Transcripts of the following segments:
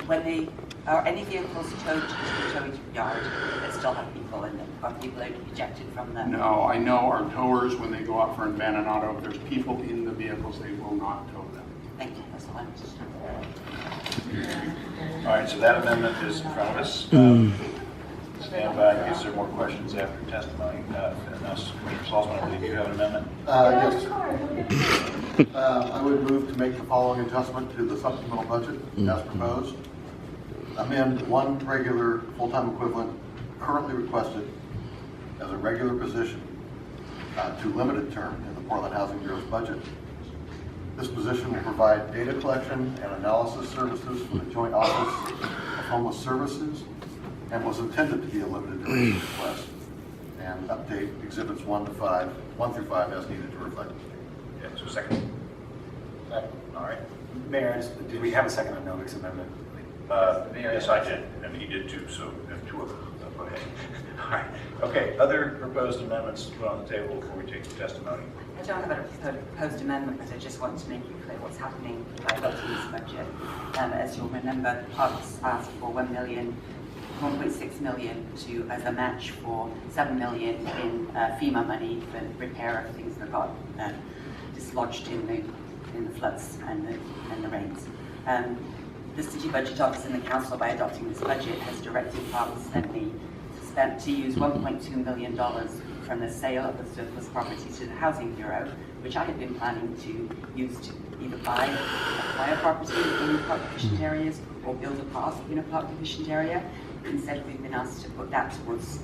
when they are any vehicles towed to the towing yard that still have people in them, are people ejected from them? No, I know our towers, when they go out for abandonado, if there's people in the vehicles, they will not tow them. Thank you, that's all I'm just. All right, so that amendment is in front of us. Stand by in case there are more questions after testimony. Unless Commissioner Salzman, I believe you have an amendment. Yes. I would move to make the following adjustment to the supplemental budget as proposed. Amend one regular full-time equivalent currently requested as a regular position to limited term in the Portland Housing Bureau's budget. This position will provide data collection and analysis services for the Joint Office of Homeless Services and was intended to be a limited duration request and update exhibits 1 through 5 as needed to reflect. Yeah, so second. Second. All right. Mayor, did we have a second on Novick's amendment? Yes, I did, and he did too, so we have two of them. So go ahead. All right. Okay, other proposed amendments to put on the table before we take the testimony? I don't have a proposed amendment, but I just want to make it clear what's happening by adopting this budget. As you'll remember, the Parks asked for 1.6 million as a match for 7 million in FEMA money for repair of things that got dislodged in the floods and the rains. The City Budget Office and the Council, by adopting this budget, has directed Parks and me to use $1.2 million from the sale of the surplus property to the Housing Bureau, which I had been planning to use to either acquire property in the park deficient areas or build a park in a park deficient area. Instead, we've been asked to put that towards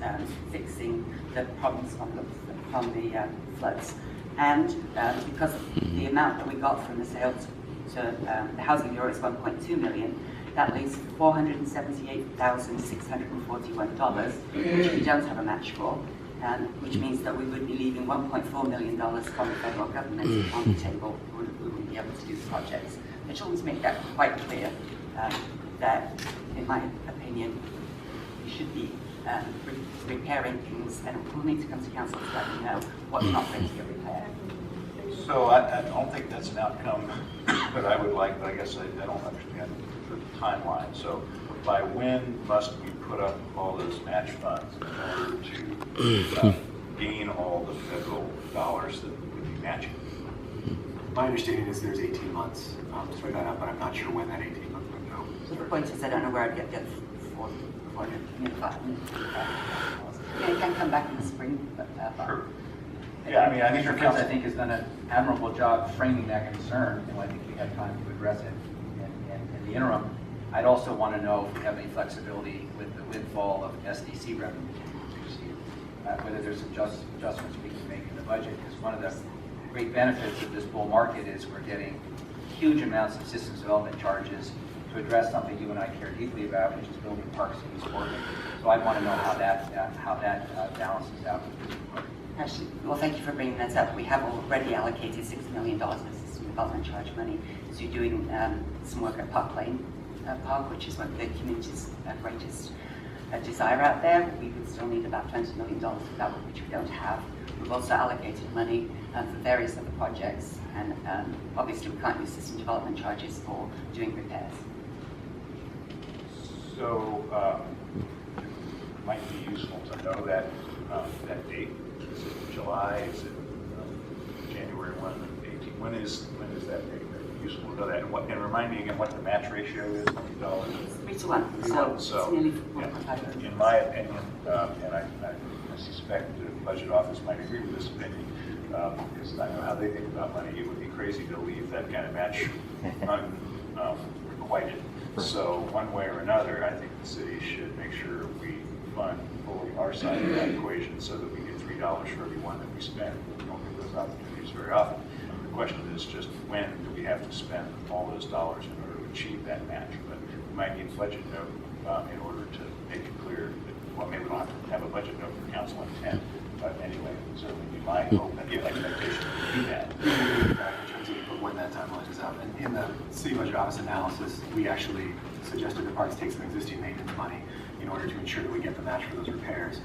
fixing the problems from the floods. And because the amount that we got from the sale to the Housing Bureau is 1.2 million, that leaves $478,641, which we don't have a match for, which means that we would be leaving $1.4 million from the federal government on the table. We wouldn't be able to do the projects. I just want to make that quite clear that, in my opinion, we should be repairing things, and we'll need to come to council to let them know what's not going to get repaired. So I don't think that's an outcome that I would like, but I guess I don't understand the timeline. So by when must we put up all those match funds in order to gain all the federal dollars that would be matching? My understanding is there's 18 months to put that up, but I'm not sure when that 18 month window. So the point is, I don't know where I'd get the 400 million. It can come back in the spring, but Sure. Yeah, I mean, I think your Council, council, I think, has done an admirable job framing that concern, and I think we have time to address it in the interim. I'd also want to know if we have any flexibility with the windfall of SDC revenue, whether there's some adjustments we can make in the budget, because one of the great benefits of this bull market is we're getting huge amounts of systems development charges to address something you and I care deeply about, which is building parks in East Portland. So I want to know how that balances out. actually, well, thank you for bringing that up. We have already allocated $6 million of system development charge money to doing some work at Park Lane Park, which is one of the community's greatest desire out there. We would still need about $20 million for that, which we don't have. We've also allocated money for various other projects, and obviously we can't use system development charges for doing repairs. so it might be useful to know that date. Is it July? Is it January 1, 18? When is that date? Useful to know that. And remind me again what the match ratio is. $20. It's 3 to 1, so it's nearly 1.5. In my opinion, and I suspect the budget office might agree with this opinion, because I know how they think about money. It would be crazy to leave that kind of match unrequited. So one way or another, I think the city should make sure we fund fully our side of that equation so that we get $3 for every one that we spend. We don't get those opportunities very often. The question is just when do we have to spend all those dollars in order to achieve that match? But we might need a budget note in order to make it clear that, well, maybe we don't have to have a budget note for council intent, but anyway, it would certainly be my hope and the expectation to do that. In terms of when that timeline is out. And in the City Budget Office analysis, we actually suggested that parks take some existing maintenance money in order to ensure that we get the match for those repairs.